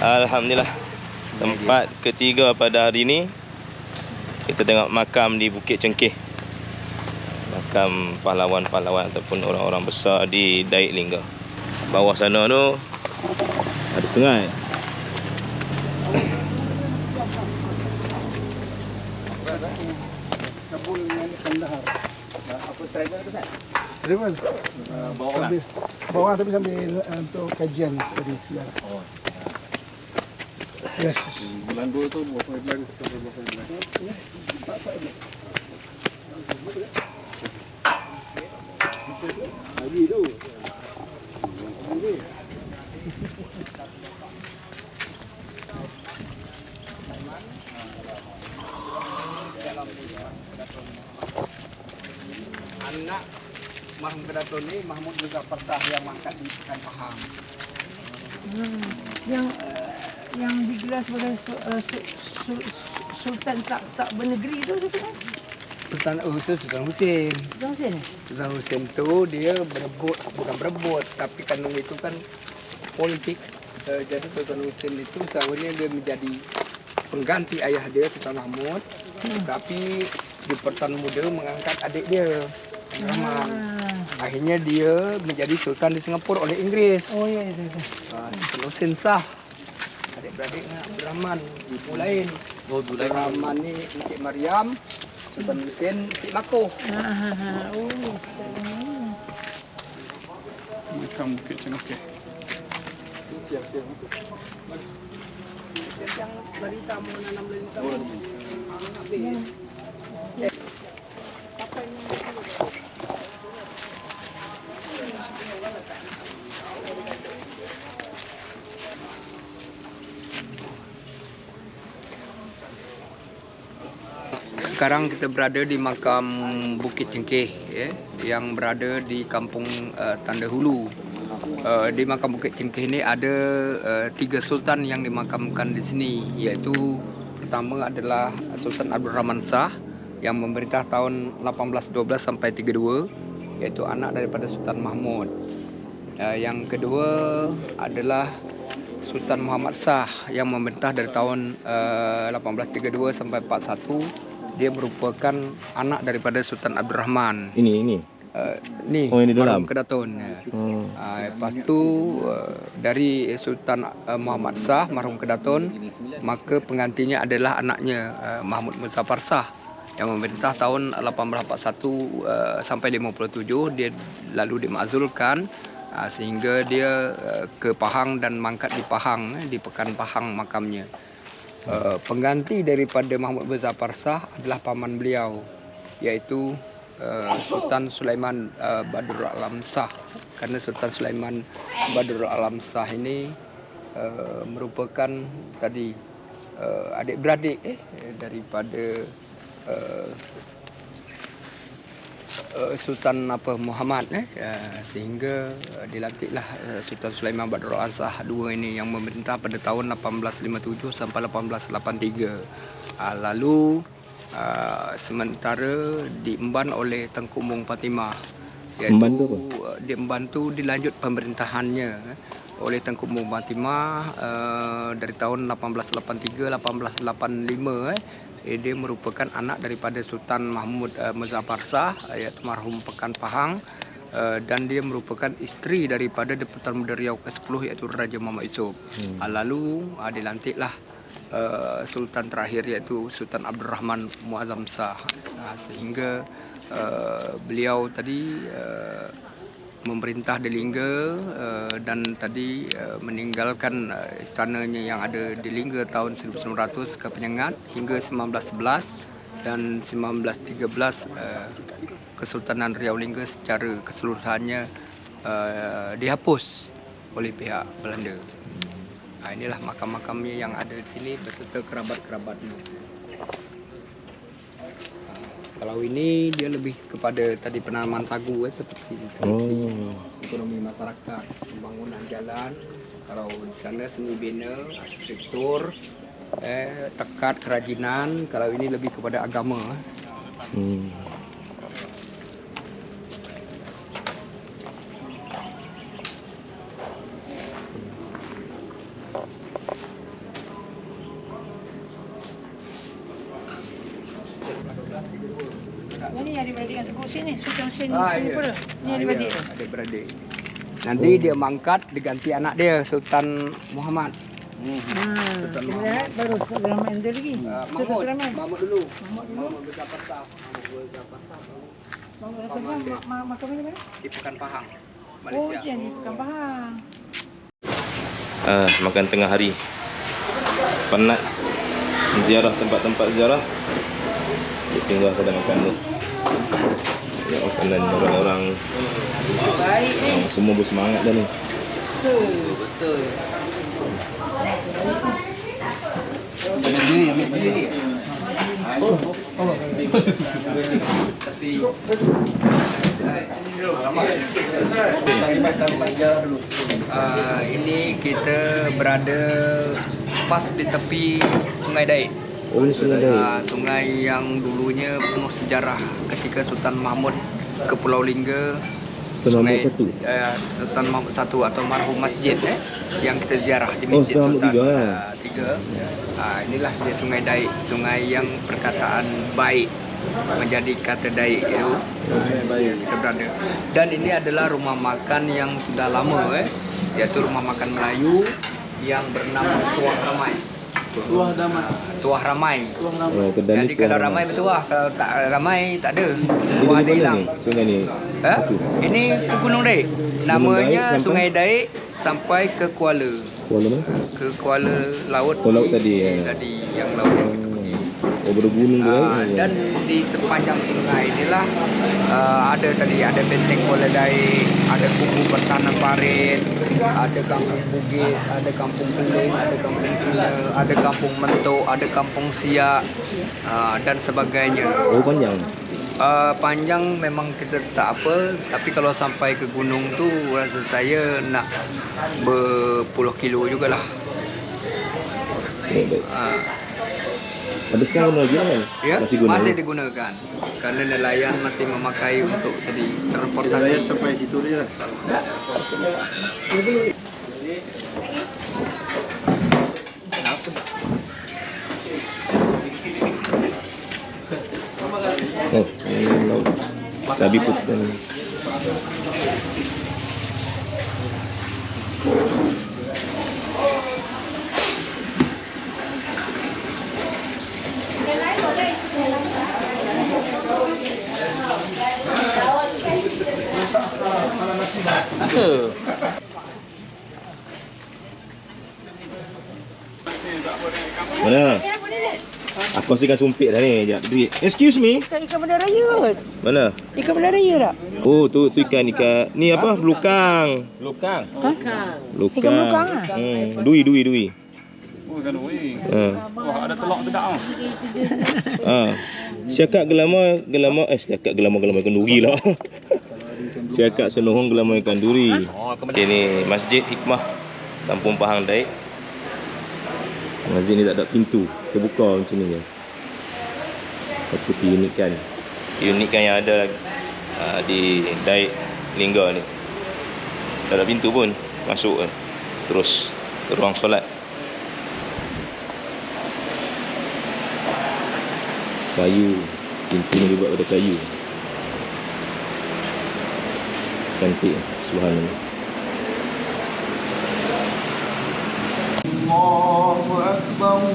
Alhamdulillah. Tempat ketiga pada hari ini, kita tengok makam di Bukit Cengkeh. Makam pahlawan-pahlawan ataupun orang-orang besar di Daik Lingga. Bawah sana tu ada sungai. Kabul Kandahar. Apa travel tu kan? Travel. Bawah tapi sambil untuk kajian tadi siang. Oh. Yes. Bulan 2 tu buat lagi sampai bulan. Lagi tu. Anak Mahmud Kedaton ni Mahmud juga Persah yang mangkat di Pekan Pahang. Yang digelar sebagai Sultan tak bernegeri tu kan? Sultan Husin. Sultan Husin tu dia bukan berebut, tapi kan itu kan politik. Jadi Sultan Husin itu sebenarnya dia menjadi pengganti ayah dia Sultan Mahmud, tapi di Pertan Muda mengangkat adik dia Rahman. Akhirnya dia menjadi Sultan di Singapura oleh Inggris. Oh ya. Sultan Husin sah. Adik-beradik Abdul Rahman ibu lain. Abdul Rahman ni Encik Mariam, Sultan Husin Encik Makoh. Makam Bukit Cengkeh. Yang dari tamu nanam dari tamu. Habis. Sekarang kita berada di makam Bukit Cengkeh ya, yang berada di kampung Tanda Hulu. Di makam Bukit Cengkeh ini ada 3 sultan yang dimakamkan di sini, iaitu pertama adalah Sultan Abdul Rahman Shah yang memerintah tahun 1812 sampai 32, iaitu anak daripada Sultan Mahmud. Yang kedua adalah Sultan Muhammad Shah yang memerintah dari tahun 1832 sampai 41. Dia merupakan anak daripada Sultan Abdul Rahman. Ini. Ni Oh, ini dalam Kedaton. Lepas tu dari Sultan Muhammad Shah marhum Kedaton, maka penggantinya adalah anaknya Mahmud Muzaffar Shah yang memerintah tahun 1841 sampai 57. Dia lalu dimakzulkan sehingga dia ke Pahang dan mangkat di Pahang, di Pekan Pahang makamnya. Pengganti daripada Mahmud Muzaffar Shah adalah paman beliau, iaitu Sultan Sulaiman Badrul Alam Shah. Karena Sultan Sulaiman Badrul Alam Shah ini merupakan tadi adik-beradik daripada Sultan Muhammad sehingga dilantiklah Sultan Sulaiman Badrul Alam Shah II ini yang memerintah pada tahun 1857 sampai 1883. Lalu sementara diemban oleh Tengku Mung Fatimah, iaitu diemban tu dilanjut pemerintahannya oleh Tengku Mung Fatimah dari tahun 1883 1885. Dia merupakan anak daripada Sultan Mahmud Muzaffar Shah, iaitu marhum Pekan Pahang, dan dia merupakan isteri daripada Deputan Muda Riau ke-10, iaitu Raja Muhammad Yusof. Lalu dilantiklah Sultan terakhir, iaitu Sultan Abdul Rahman Muazzam Shah, sehingga beliau tadi memerintah di Lingga dan tadi meninggalkan istananya yang ada di Lingga tahun 1900 ke Penyengat hingga 1911 dan 1913 Kesultanan Riau Lingga secara keseluruhannya dihapus oleh pihak Belanda. Inilah makam-makamnya yang ada di sini beserta kerabat-kerabatnya. Kalau ini dia lebih kepada tadi penanaman sagu seperti deskripsi ekonomi masyarakat, pembangunan jalan. Kalau di sana seni bina, arsitektur, tekad, kerajinan. Kalau ini lebih kepada agama. ni adik-beradik yang tegur sini. Sultan Hussein ni Ah, sini ya. pula. Ni adik-beradik. Ya, adik-beradik. Nanti dia mangkat diganti anak dia Sultan Muhammad. Sultan Kemudian baru Sultan Rahman dia lagi. Sultan Mahmud. Rahman. Mahmud dulu. Mahmud dulu. Mahmud Besar Persah. Mahmud Besar Persah. Mahmud Rahman makam mana? Di Pekan Pahang, Oh, Malaysia. dia ni bukan Pahang. Makan tengah hari. Penat ziarah tempat-tempat ziarah. Singgah pada makan ni. Ya, makanan orang-orang semua bersemangat dah ni. Betul. Ambil diri. Ini kita berada pas di tepi Sungai Daik. Oh, ini Sungai Daik. Sungai yang dulunya penuh sejarah ketika Sultan Mahmud ke Pulau Lingga. Sultan Mahmud satu. Sultan Mahmud satu atau marhum masjid yang kita ziarah di Oh, Masjid Sultan Mahmud tiga. Inilah dia Sungai Daik, sungai yang perkataan baik menjadi kata Daik itu. Kita berada. Dan ini adalah rumah makan yang sudah lama iaitu rumah makan Melayu yang bernama Tuah Ramai. Tuah Ramai. Oh, kedai Jadi ni kalau ramai bertuah, kalau tak ramai tak ada. Ini Tuah di ada mana hilang. ni? Sungai ni. Ini ke Gunung Daik. Daik Namanya sampai? Sungai Daik sampai ke Kuala. Kuala mana? Ke Kuala Laut. Oh, laut tadi, ya. Tadi yang laut yang kita pergi. Oh, bergunung tu Dan di sepanjang sungai inilah ada benteng Kuala Daik, ada kubu pertahanan parit, ada kampung Bugis, ada kampung Keling, ada kampung Cina, ada kampung Mentok, ada kampung Siak dan sebagainya. Oh, panjang. Panjang memang kita tak apa, tapi kalau sampai ke gunung tu rasa saya nak berpuluh kilo jugalah. Oh, baik. Habis sekarang guna lagi kan? Ya, Masih guna. masih digunakan kerana nelayan masih memakai untuk jadi transportasi. Sampai situ dia lah. Oh, ini laut. Cabai putih ni. Mana? Aku rasa ikan sumpit dah ni. Sekejap, duit. Excuse me. Ikan benda raya kot. Mana? Ikan benda raya tak? Oh, tu ikan. Ni apa? Belukang. Belukang. Belukang. Ikan belukang ah? Dui. Oh, kan weh. Wah, ada telur sedap ah. Siakak gelama siakak gelama ikan duri lah. Siakak senohong gelama ikan duri. Ini Masjid Hikmah Kampung Pahang Daik. Masjid ni tak ada pintu, terbuka macam ni je. Satu keunikan yang ada di Daik Lingga ni. Tak ada pintu pun, masuk terus ke ruang solat. Kayu, pintu ni dibuat pada kayu. Cantik, subhanallah. Allahu Akbar.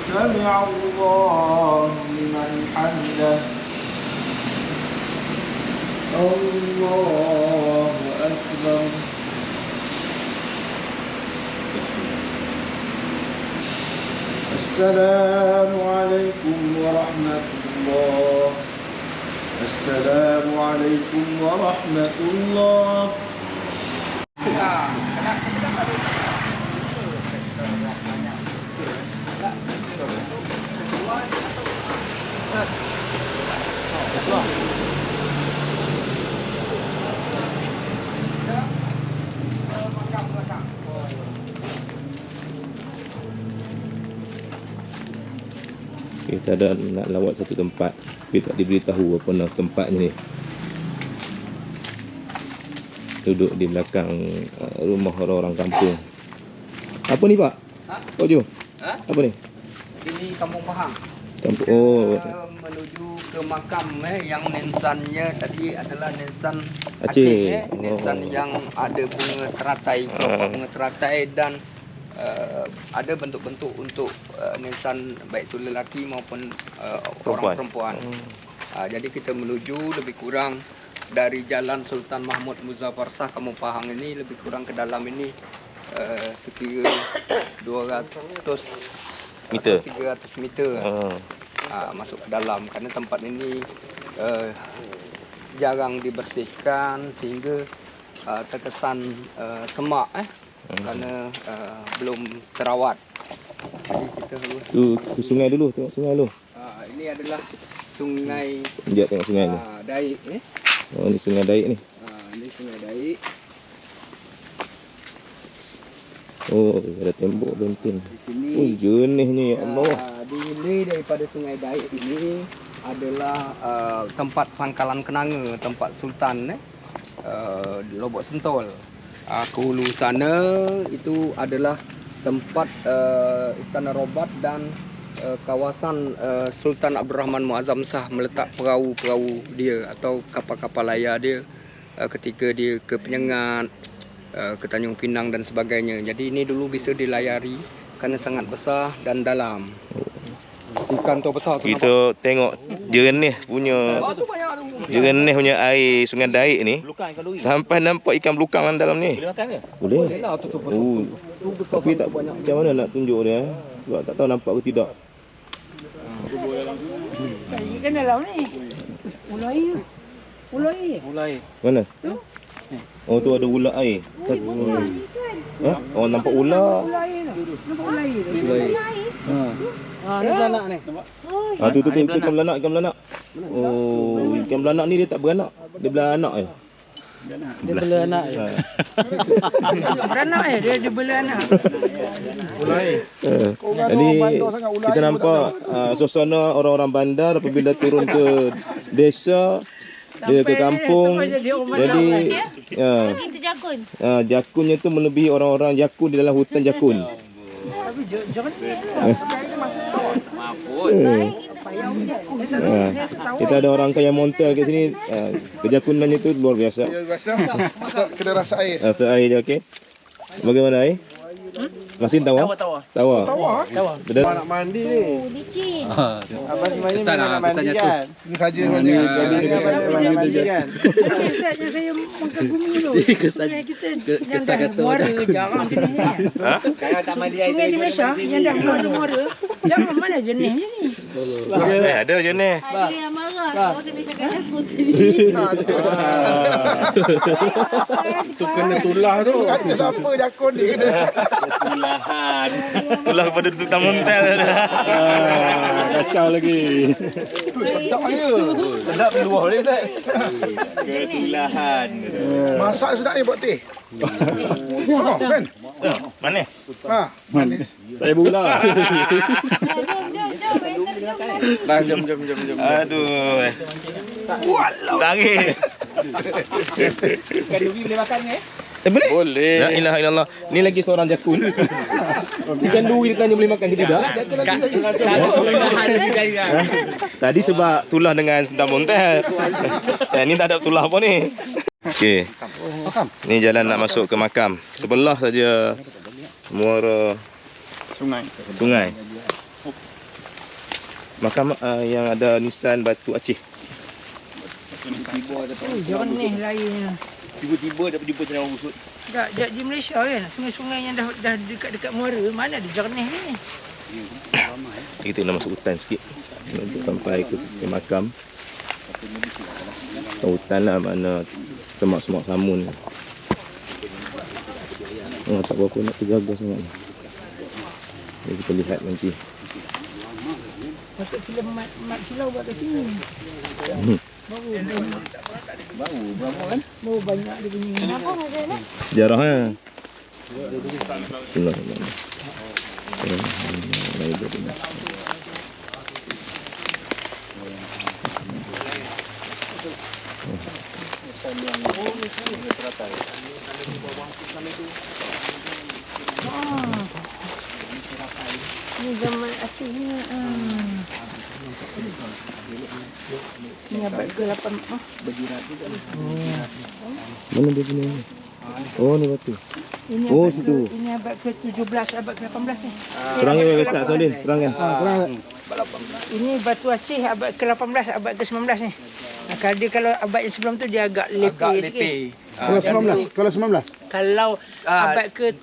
Sami'a Allahu liman hamidah. Allahu Akbar. Assalamualaikum warahmatullahi. Assalamualaikum warahmatullahi. Kita ada nak lawat satu tempat, tapi tak diberitahu apa nama tempatnya ni. Duduk di belakang rumah orang-orang kampung. Apa ni, Pak? Pak Jo? Apa ni? Ini Kampung Pahang. Oh, Kita menuju ke makam yang nensannya tadi adalah nensan Aceh. Nensan yang ada bunga teratai, kelopak bunga teratai dan ada bentuk-bentuk untuk nensan baik itu lelaki maupun orang perempuan. Jadi kita menuju lebih kurang dari Jalan Sultan Mahmud Muzaffar Shah Kampung Pahang ini lebih kurang ke dalam ini sekira 200 meter. 300 meter masuk ke dalam karena tempat ini jarang dibersihkan sehingga terkesan semak karena belum terawat. Jadi kita harus Ke sungai dulu, tengok sungai dulu. ini adalah sungai Sekejap tengok sungai ni. Daik Oh, ni sungai Daik ni. ini sungai Daik. Oh, ada tembok benteng. Di sini Oh, jernihnya ya Allah. di hilir daripada sungai Daik ini adalah tempat pangkalan kenanga, tempat sultan di Lobok Sentol. Ke hulu sana itu adalah tempat Istana Robat dan kawasan Sultan Abdul Rahman Muazzam Shah meletak perahu-perahu dia atau kapal-kapal layar dia ketika dia ke Penyengat, ke Tanjung Pinang dan sebagainya. Jadi ini dulu bisa dilayari kerana sangat besar dan dalam. Ikan tu besar tu. Kita tengok jernih punya jernih punya air sungai Daik ni. Sampai nampak ikan belukang dalam ni. Boleh makan ke? Boleh. Boleh lah tu besar. Oh. Tu besar Tapi tak banyak. macam mana nak tunjuk dia? Sebab tak tahu nampak ke tidak. Ikan dalam ni. Ulai. Ulai. Mulai. Mana? Oh, tu ada ular air. Ha? Oh, nampak ular. Ulai tu. Nampak ulai tu. Ni beranak ni. Tu ikan belanak. Oh, ikan belanak ni dia tak beranak. Dia beranak je. Dia bela anak je. Beranak dia bela anak. Jadi kita nampak suasana orang-orang bandar apabila turun ke desa, dia ke kampung. Jadi Kita jakun. jakunnya tu melebihi orang-orang jakun di dalam hutan jakun. Tapi jangan Kita ada orang kaya montel kat sini. Kejakunannya tu luar biasa. Biasa. Kena rasa air. Rasa air je, okey. Bagaimana air? Masin tawa? Tawa. Betul. Nak mandi ni. Licin. Abang sebenarnya Kesan nak lah, mandi kesannya tu. kan. Sini saja saja. Jadi mandi kan. Biasanya saya mengagumi tu. Sungai kita yang dah muara jarang jenisnya. Sungai di Malaysia yang dah muara jarang mana jenisnya ni. Ada je ni. Ada yang marah. Kau kena cakap jakun. Tu kena tulah tu. Siapa jakun ni kena. Itulah kepada Sultan Montel. Kacau lagi. Tu sedap dia. Sedap luar dia, Ustaz. Ketulahan. Masak sedap ni buat teh. Oh, kan? Mana? Ha, manis. Saya pula. Dah jom. Aduh. Lari. Ikan duri boleh makan ke? Boleh? Boleh. La ilaha illallah. Ni lagi seorang jakun. Ikan duri dia tanya boleh makan ke tidak? Tadi sebab tulah dengan Sultan Montel. Ni tak ada tulah apa ni. Okey. Ni jalan nak masuk ke makam. Sebelah saja muara sungai. Makam yang ada nisan batu Aceh. Jernih lainnya. Tiba-tiba dapat jumpa cenderung rusut. Tak, di Malaysia kan, sungai-sungai yang dah dekat-dekat muara, mana ada jernih ni? Kita nak masuk hutan sikit untuk sampai ke makam. Hutan lah, mana semak-semak samun. Oh, tak berapa nak terjaga sangat. Jadi kita lihat nanti. Patut filem Mat Kilau buat kat sini. Baru banyak dia punya. Apa ada nak? Sejarah ya. Bismillahirrahmanirrahim. Ini zaman Ini abad ke-8. Mana dia punya ni? Oh, ni batu. Ini Oh, abad situ. Ini abad ke-17, abad ke-18 ni. Terangkan bagi Ustaz Saudin, terangkan. Ini batu Aceh abad ke-18, abad ke-19 ni. Nah, kalau abad yang sebelum tu dia agak lepeh sikit. Kalau 19, kalau 19. Kalau abad ke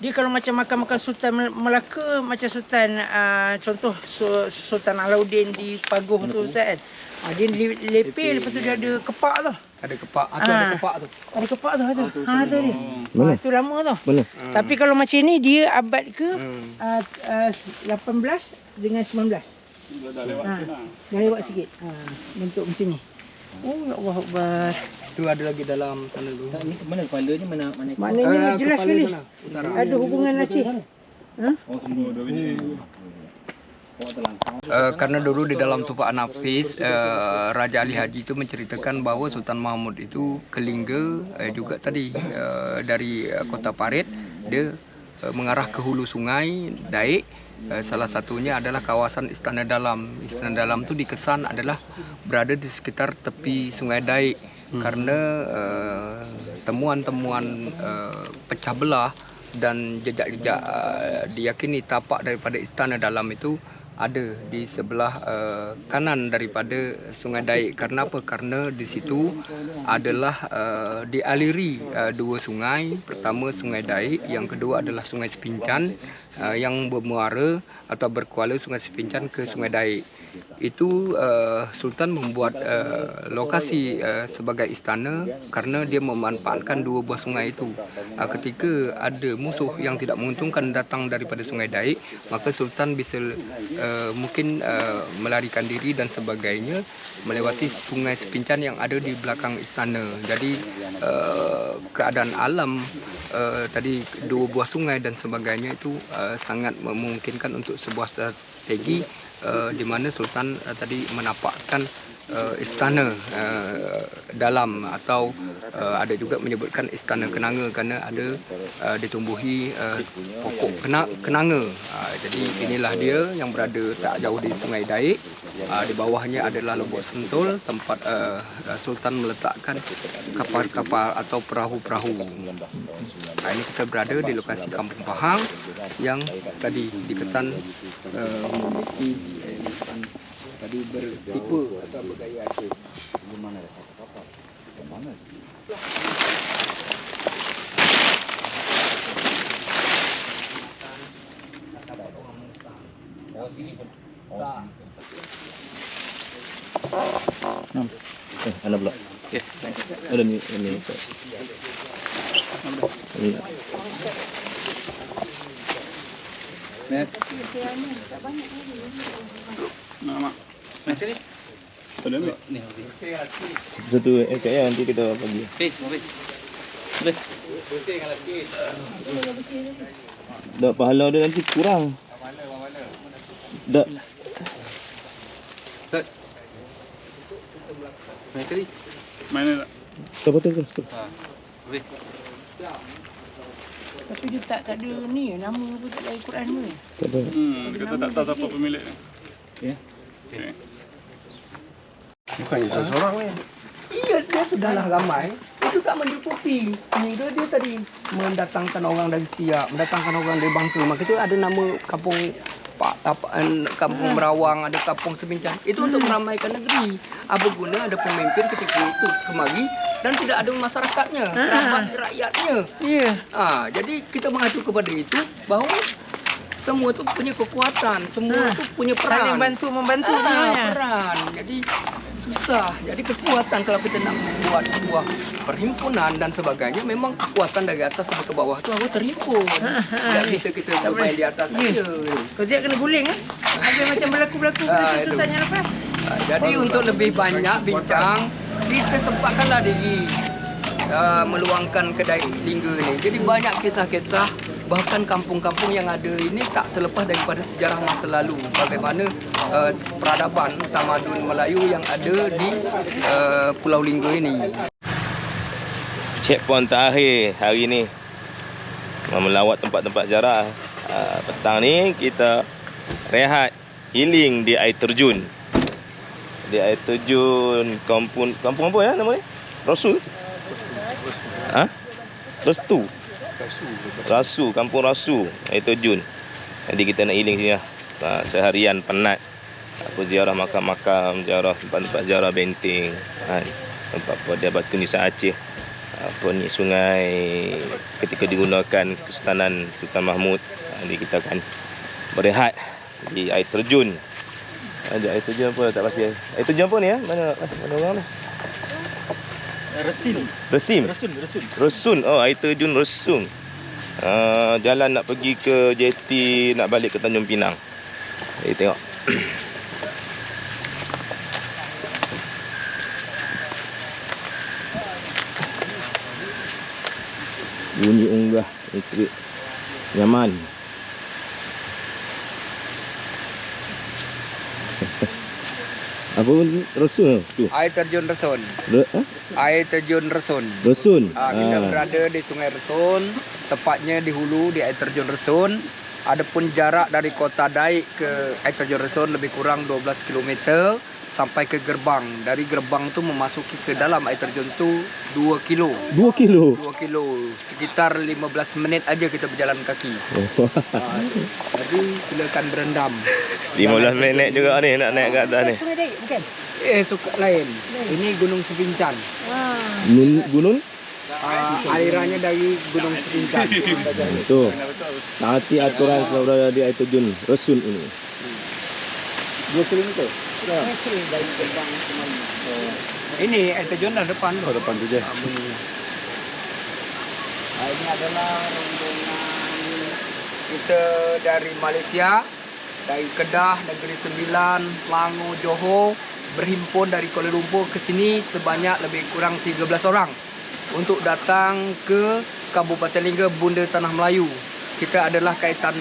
dia kalau macam makan Sultan Melaka, macam Sultan contoh Sultan Alauddin di Paguh tu Ustaz kan. Dia lepeh, lepas tu dia ada kepak tu. Ada kepak, ada kepak tu. Ada kepak tu ada. Tu dia. Mana? Tu lama tu. Mana? Tapi kalau macam ni dia abad ke 18 dengan 19. Dah lewat sikit lah. Dah lewat sikit. Bentuk macam ni. Oh ya Allah Akbar. Tu ada lagi dalam sana tu. Ni mana kepalanya mana Maknanya jelas kepala sekali. sana, utara. Ada hubungan Aceh. Oh, semua dua biji. Karena dulu di dalam Tufahan Hafiz, Raja Ali Haji itu menceritakan bahawa Sultan Mahmud itu ke Lingga juga tadi dari Kota Parit dia mengarah ke hulu sungai Daik. Salah satunya adalah kawasan Istana Dalam. Istana Dalam itu dikesan adalah berada di sekitar tepi sungai Daik karena temuan-temuan pecah belah dan jejak-jejak diyakini tapak daripada Istana Dalam itu ada di sebelah kanan daripada Sungai Daik. Karena apa? Karena di situ adalah dialiri dua sungai. Pertama Sungai Daik, yang kedua adalah Sungai Sepincan yang bermuara atau berkuala Sungai Sepincan ke Sungai Daik. Itu Sultan membuat lokasi sebagai istana karena dia memanfaatkan dua buah sungai itu. Ketika ada musuh yang tidak menguntungkan datang daripada Sungai Daik, maka Sultan bisa mungkin melarikan diri dan sebagainya melewati Sungai Sepincan yang ada di belakang istana. Jadi keadaan alam tadi dua buah sungai dan sebagainya itu sangat memungkinkan untuk sebuah strategi di mana Sultan tadi menapakkan istana dalam atau ada juga menyebutkan istana kenanga kerana ada ditumbuhi pokok kenanga. Jadi inilah dia yang berada tak jauh di Sungai Daik. Di bawahnya adalah Lubuk Sentul, tempat Sultan meletakkan kapal-kapal atau perahu-perahu. Ini kita berada di lokasi Kampung Pahang yang tadi dikesan memiliki tadi bertipe atau bergaya Aceh. Di mana ada kapal? Di mana? Oh, sini pun. Ada pula. Okey. Ada ni Ustaz. Ini. Nak mak. Mai sini. Boleh ambil. Ni. Satu saya nanti kita bagi. Boleh. Bersihkanlah sikit. Dak pahala dia nanti kurang. Dak. Ustaz. Mai tadi. Mana tak? Betul. Boleh. Tapi dia tak ada ni nama apa tak ada Al-Quran ni. Tak ada. Dia kata tak tahu siapa pemilik ni. Ya. Okey. Bukannya seorang ni. Iya, dia sudahlah ramai. Itu tak mencukupi. Sehingga dia tadi mendatangkan orang dari Siak, mendatangkan orang dari Bangka. Maka itu ada nama kampung Kampung Merawang, ada Kampung Sepincan. Itu untuk meramaikan negeri. Apa guna ada pemimpin ketika itu kemari dan tidak ada masyarakatnya, kerabat rakyatnya. Ya. Jadi kita mengacu kepada itu bahawa semua tu punya kekuatan, semua tu punya Saling peran. bantu-membantu sebenarnya. Peran. Jadi susah. Jadi kekuatan kalau kita nak buat sebuah perhimpunan dan sebagainya, memang kekuatan dari atas sampai ke bawah tu harus terhimpun. Tak bisa kita bermain di atas saja. Kau tidak kena guling kan? Habis macam berlaku-berlaku itu. Sultan yang lepas. Jadi untuk lebih banyak bincang, kita sempatkanlah diri meluangkan kedai Lingga ni. Jadi banyak kisah-kisah, bahkan kampung-kampung yang ada ini tak terlepas daripada sejarah masa lalu. Bagaimana peradaban tamadun Melayu yang ada di Pulau Lingga ini. Checkpoint terakhir hari ni melawat tempat-tempat sejarah. Petang ni kita rehat, healing di air terjun. Di air terjun kampung apa ya nama ni? Rasul? Ha? Restu. Rasu, kampung Rasu, air terjun. Jadi kita nak healing sini lah. Seharian penat. Apa ziarah makam-makam, ziarah tempat-tempat ziarah benteng, kan. Tempat pada Batu Nisan Aceh. Apa ni sungai ketika digunakan Kesultanan Sultan Mahmud. Jadi kita akan berehat di air terjun. Ada air terjun apa tak pasti. Air terjun apa ni ya? Mana orang ni? Resun. Oh, air terjun Resun. Jalan nak pergi ke jeti, nak balik ke Tanjung Pinang. Jadi tengok. Bunyi unggah elektrik nyaman. Apa Resun tu? Air terjun Resun. Air terjun Resun. Resun. Kita berada di Sungai Resun, tepatnya di hulu di air terjun Resun. Adapun jarak dari Kota Daik ke air terjun Resun lebih kurang 12 km sampai ke gerbang. Dari gerbang tu memasuki ke dalam air terjun tu 2 kilo. 2 kilo. 2 kilo. Sekitar 15 menit aja kita berjalan kaki. Jadi silakan berendam. 15 minit juga ni nak naik ke atas ni. Sungai Daik bukan? Suka lain. Ini Gunung Sepincan. Gunung? Alirannya dari Gunung Sepincan. Betul. Nanti aturan selalu berada di air terjun Resun ini. 2 km. Ini air terjun dah depan tu. Depan tu je. Ini adalah rombongan kita dari Malaysia, dari Kedah, Negeri Sembilan, Selangor, Johor, berhimpun dari Kuala Lumpur ke sini sebanyak lebih kurang 13 orang untuk datang ke Kabupaten Lingga, Bunda Tanah Melayu. Kita adalah kaitan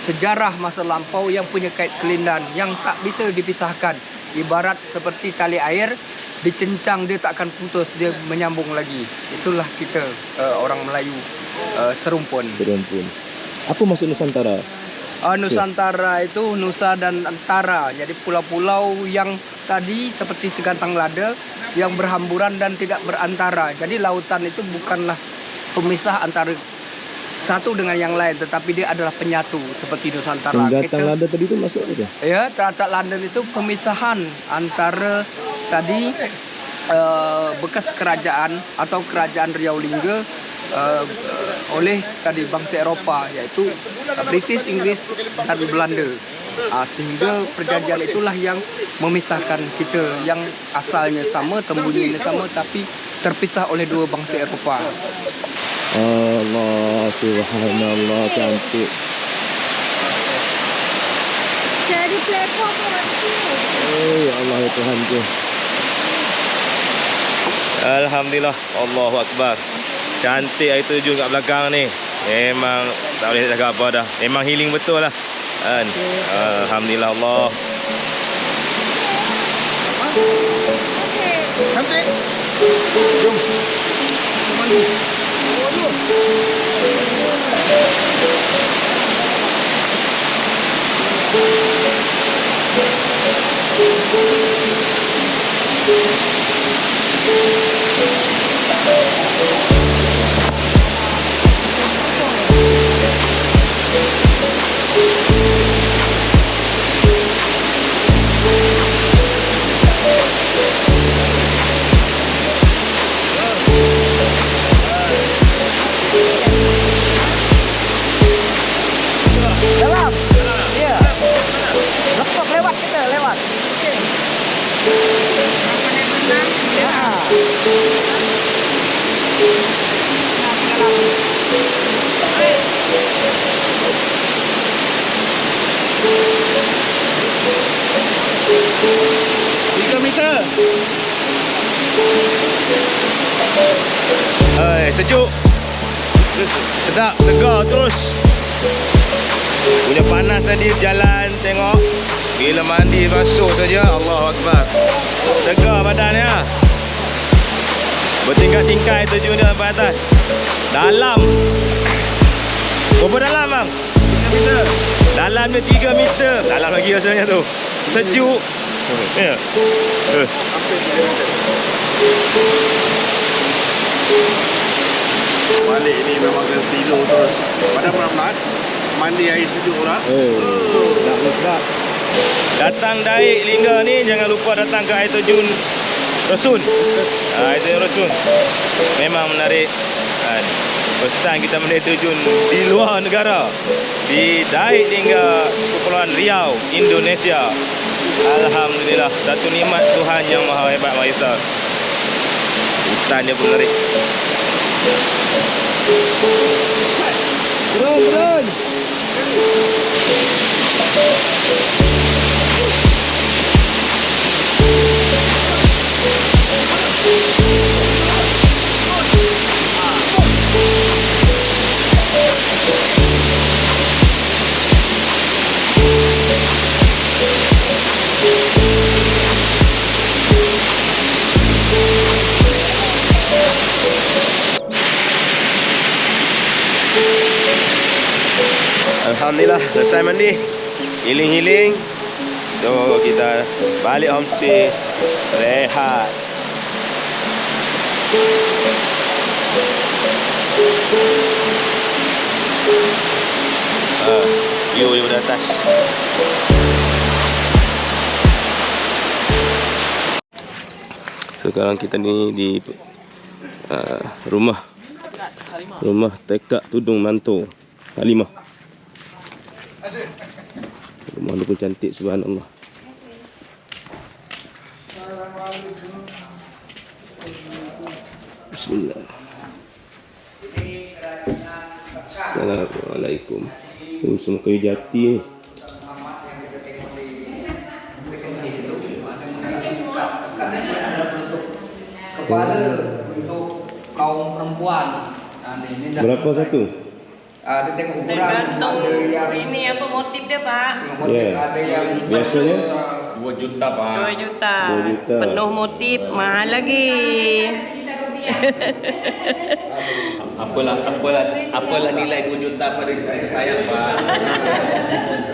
sejarah masa lampau yang punya kait kelindan yang tak bisa dipisahkan. Ibarat seperti tali air, dicencang dia tak akan putus, dia menyambung lagi. Itulah kita orang Melayu serumpun. Apa maksud Nusantara? Nusantara itu Nusa dan Antara. Jadi pulau-pulau yang tadi seperti segantang lada yang berhamburan dan tidak berantara. Jadi lautan itu bukanlah pemisah antara satu dengan yang lain, tetapi dia adalah penyatu seperti Nusantara. Segantang lada tadi itu masuk apa? Ya, Tata London itu pemisahan antara tadi bekas kerajaan atau kerajaan Riau Lingga oleh tadi bangsa Eropah, iaitu British, Inggris dan Belanda. Sehingga perjanjian itulah yang memisahkan kita yang asalnya sama, tembunyinya sama, tapi terpisah oleh dua bangsa Eropah. Allah, subhanallah, cantik. Jadi platform apa? Oh ya Allah, ya Tuhanku. Alhamdulillah, Allahu Akbar. Cantik air terjun kat belakang ni. Memang tak boleh cakap apa dah. Memang healing betul lah. Kan? Alhamdulillah Allah. Cantik. Jom. Dalam? Ya. Lepas lewat kita, lewat. Sejuk. Sedap, segar terus. Punya panas tadi jalan tengok. Bila mandi basuh saja, Allahu Akbar. Segar badannya. Bertingkat-tingkat terjun dia sampai atas. Dalam. Berapa dalam bang? 3 meter. Dalamnya 3 meter. Dalam lagi rasanya tu. Sejuk. Ya. Balik ni memang kena tidur terus. Pada pelan-pelan mandi air sejuk lah. Sedap. Datang Daik Lingga ni jangan lupa datang ke air terjun Rosun. Air terjun Rosun memang menarik. First time kita melihat terjun di luar negara, di Daik Lingga, Kepulauan Riau, Indonesia. Alhamdulillah, satu nikmat Tuhan yang Maha Hebat Maha Esa. Hutan dia pun menarik. Turun. Alhamdulillah, selesai mandi, healing. So kita balik homestay, rehat. View daripada atas. Sekarang kita ni di rumah tekak tudung mantu Halimah. Rumah ni pun cantik, subhanallah. Bismillah. Assalamualaikum. Semua kayu jati ni. Kepala untuk kaum perempuan. Berapa satu? Dia tengok ukuran. Tergantung ini apa motif dia, Pak. Ada yang Biasanya 2 juta, Pak. 2 juta. 2 juta. Penuh motif, mahal lagi. Apalah nilai 2 juta pada istri sayang, Pak.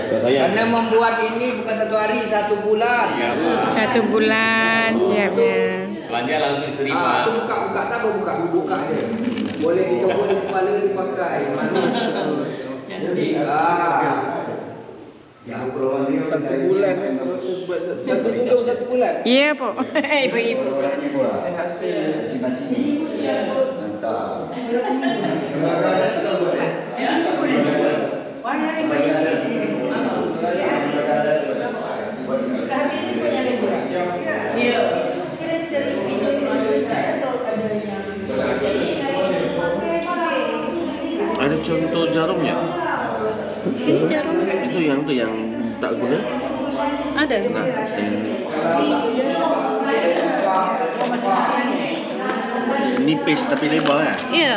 kau sayang. Karena membuat ini bukan 1 hari, 1 bulan. Ya, Pak. 1 bulan siapnya. Belanja lah untuk istri, Pak. Itu buka tak apa buka je. Boleh ditokok di kepala dipakai. Manis. Satu bulan proses buat satu tudung 1 bulan. Ya, Pak. Ibu-ibu. Ada contoh jarumnya. Ini jarum. Itu yang tak guna. Ada. Nah, nipis tapi lebar ya. Ya.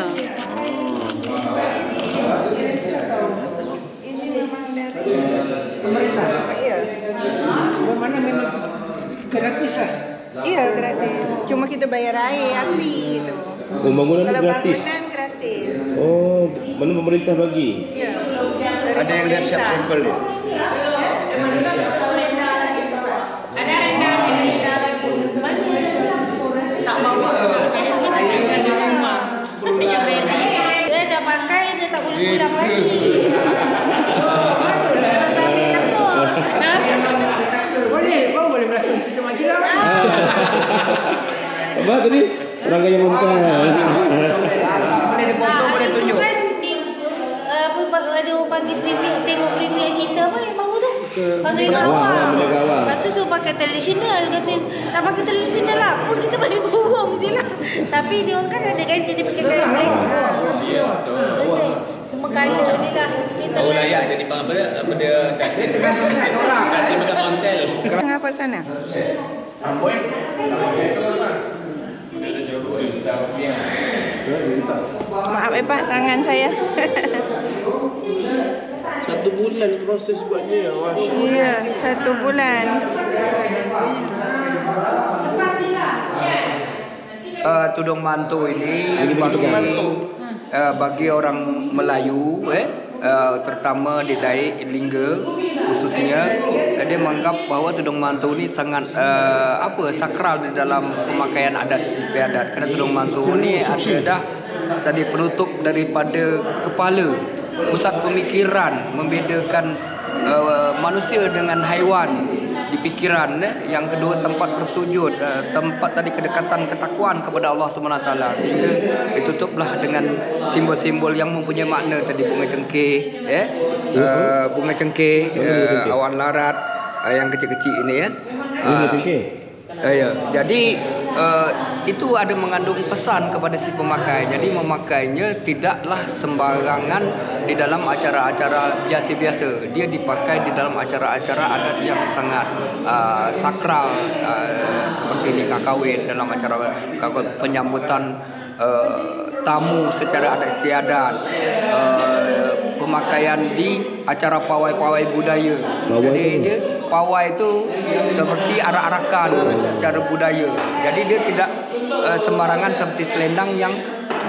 Pemerintah? Iya. Mana memang gratis lah? Iya, gratis. Cuma kita bayar air, api gitu. Bangunan Kalau gratis. bangunan gratis. Oh, mana pemerintah bagi? Iya. Ada yang dah siap sampel dia. Tak mau di rumah. Dia ready. Dia dah pakai, dia tak boleh pulang lagi. Boleh berlaku cerita makilah. Apa tadi? Orang kaya muntah. Boleh dipotong, boleh tunjuk. Kan ada panggil premier, tengok premier cerita apa yang baru tu? Panggil Awang, benda awang. Lepas tu suruh pakai tradisional. Kata nak pakai tradisional lah. Apa kita baju kurung je lah. Tapi dia orang kan ada ganti dia pakai tradisional. Ya, betul. Semua colour ni lah. Tahu layak jadi apa dia? Apa dia? Ganti dekat kontel. Tengah apa sana? Maaf Pak, tangan saya. 1 bulan proses buatnya. Iya, 1 bulan. Tudung mantu ini bagi orang Melayu, terutama di Daik Lingga khususnya, dia menganggap bahawa tudung mantu ni sangat sakral di dalam pemakaian adat istiadat. Kerana tudung mantu ni adalah tadi penutup daripada kepala, pusat pemikiran, membedakan manusia dengan haiwan di pikiran. Yang kedua, tempat bersujud, tempat tadi kedekatan ketakwaan kepada Allah SWT, sehingga ditutuplah dengan simbol-simbol yang mempunyai makna tadi, bunga cengkeh, bunga cengkeh, awan larat yang kecil-kecil ini ya. Bunga cengkeh. Jadi itu ada mengandung pesan kepada si pemakai. Jadi memakainya tidaklah sembarangan di dalam acara-acara biasa-biasa. Dia dipakai di dalam acara-acara adat yang sangat sakral, seperti nikah kahwin, dalam acara penyambutan tamu secara adat istiadat, pemakaian di acara pawai-pawai budaya. Jadi dia pawai itu seperti arak-arakan cara budaya. Jadi dia tidak sembarangan seperti selendang yang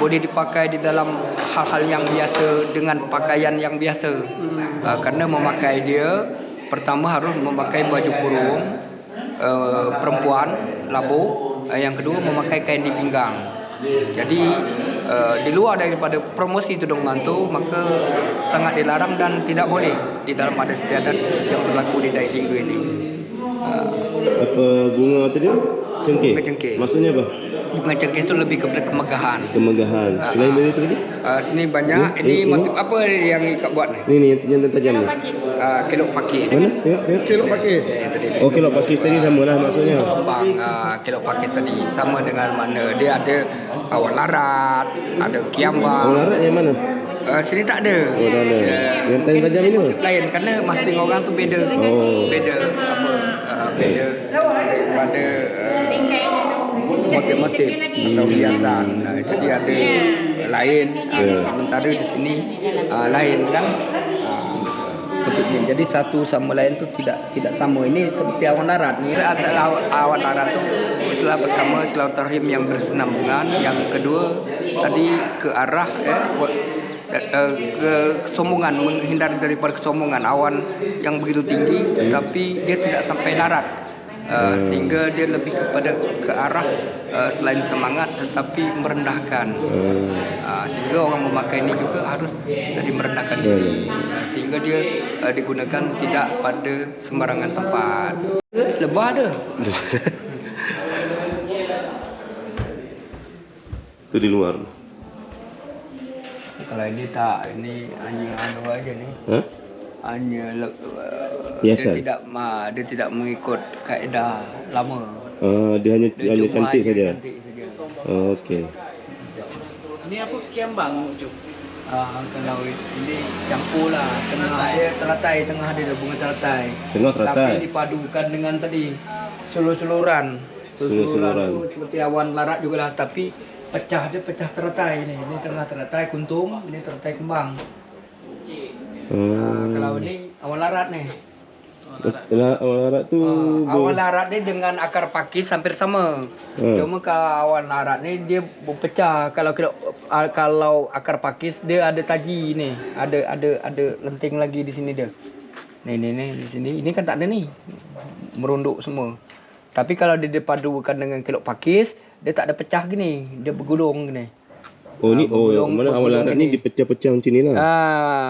boleh dipakai di dalam hal-hal yang biasa dengan pakaian yang biasa. Karena memakai dia, pertama harus memakai baju kurung perempuan labuh, yang kedua memakai kain di pinggang. Jadi di luar daripada promosi tudung mantu, maka sangat dilarang dan tidak boleh di dalam adat istiadat yang berlaku di Daik Lingga ini. Apa bunga tadi? Cengkeh. Bunga cengkeh. Maksudnya apa? Bunga cengkeh itu lebih kepada kemegahan. Kemegahan. Selain dari itu lagi? Sini banyak. Ini motif apa yang Ika buat ni? Ni yang tajam ni. Kelok pakis. Mana? Tengok. Kelok pakis. Oh, kelok pakis tadi samalah maksudnya. Kembang kelok pakis tadi sama dengan mana dia ada awan larat, ada kiambang. Awan larat yang mana? Sini tak ada. Oh, tak ada. Yang tajam ini motif lain kerana masing orang tu beda. Beda beda daripada motif-motif atau hiasan. Jadi ada lain, sementara di sini lain kan. Bentuknya. Jadi satu sama lain tu tidak sama. Ini seperti awan larat ni. Awan larat tu setelah pertama silaturahim yang bersenambungan, yang kedua tadi ke arah kesombongan, menghindar daripada kesombongan, awan yang begitu tinggi tetapi dia tidak sampai darat, sehingga dia lebih kepada ke arah selain semangat tetapi merendahkan, sehingga orang memakai ini juga harus jadi merendahkan diri, sehingga dia digunakan tidak pada sembarangan tempat. Lebah ada. Itu di luar. Kalau ini tak, ini hanya anu aja ni. Hanya biasa. Dia tidak mengikut kaedah lama. Dia hanya cantik saja. Okey. Ini apa kiambang, Cuk? Kalau ini campur lah. Tengah dia teratai, tengah dia ada bunga teratai. Tengah teratai. Tapi dipadukan dengan tadi sulur-suluran. Sulur-suluran tu seperti awan larat jugalah, tapi pecah teratai ni. Ini tengah teratai kuntum, ini teratai kembang. Kalau ni awan larat ni. Awan larat tu awan larat ni dengan akar pakis hampir sama. Cuma kalau awan larat ni dia berpecah. Kalau akar pakis dia ada taji ni. Ada lenting lagi di sini dia. Ni di sini. Ini kan tak ada ni. Merunduk semua. Tapi kalau dia dipadukan dengan kelok pakis, dia tak ada pecah gini, dia bergulung gini. Oh ni mana awal larat ni dipecah-pecah macam ni lah.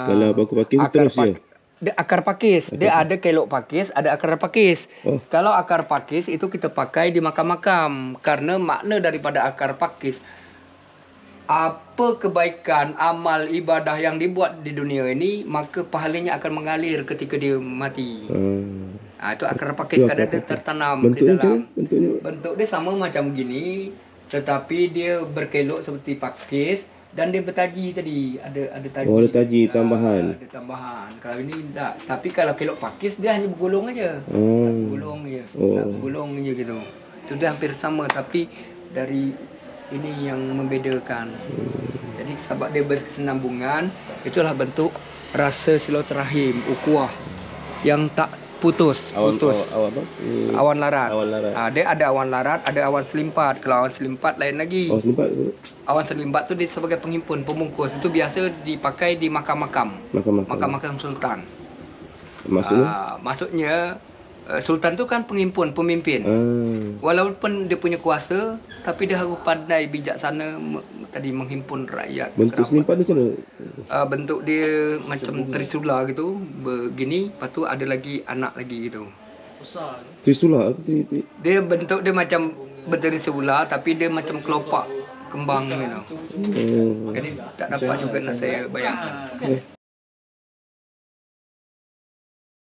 Kalau paku pakis terus je. Dia akar pakis, dia ada kelok pakis, ada akar pakis. Kalau akar pakis itu kita pakai di makam-makam, karena makna daripada akar pakis, apa kebaikan amal ibadah yang dibuat di dunia ini, maka pahalanya akan mengalir ketika dia mati. Itu akar pakis kadang dia tertanam di dalam. Bentuk dia sama macam begini, tetapi dia berkelok seperti pakis dan dia bertaji tadi. Ada taji. Oh, ada taji tambahan. Ada tambahan. Kalau ini tak. Tapi kalau kelok pakis dia hanya bergulung aja. Bergulung je. Bergulung je gitu. Itu dia hampir sama, tapi dari ini yang membedakan. Jadi sebab dia berkesinambungan, itulah bentuk rasa silaturahim, ukhuwah yang tak putus. Awan apa? Awan larat. Awan larat. Dia ada awan larat, ada awan selimpat. Kalau awan selimpat lain lagi. Oh, selimpat tu. Awan selimpat tu dia sebagai penghimpun, pembungkus. Itu biasa dipakai di makam-makam. Makam-makam sultan. Maksudnya? Maksudnya sultan tu kan penghimpun, pemimpin. Walaupun dia punya kuasa, tapi dia harus pandai, bijaksana tadi menghimpun rakyat. Bentuk selimpat tu macam mana? Bentuk dia macam trisula gitu, begini. Lepas tu ada lagi anak lagi gitu. Trisula? Dia bentuk dia macam bertrisula, tapi dia macam kelopak kembang gitu. Jadi tak dapat juga nak saya bayangkan.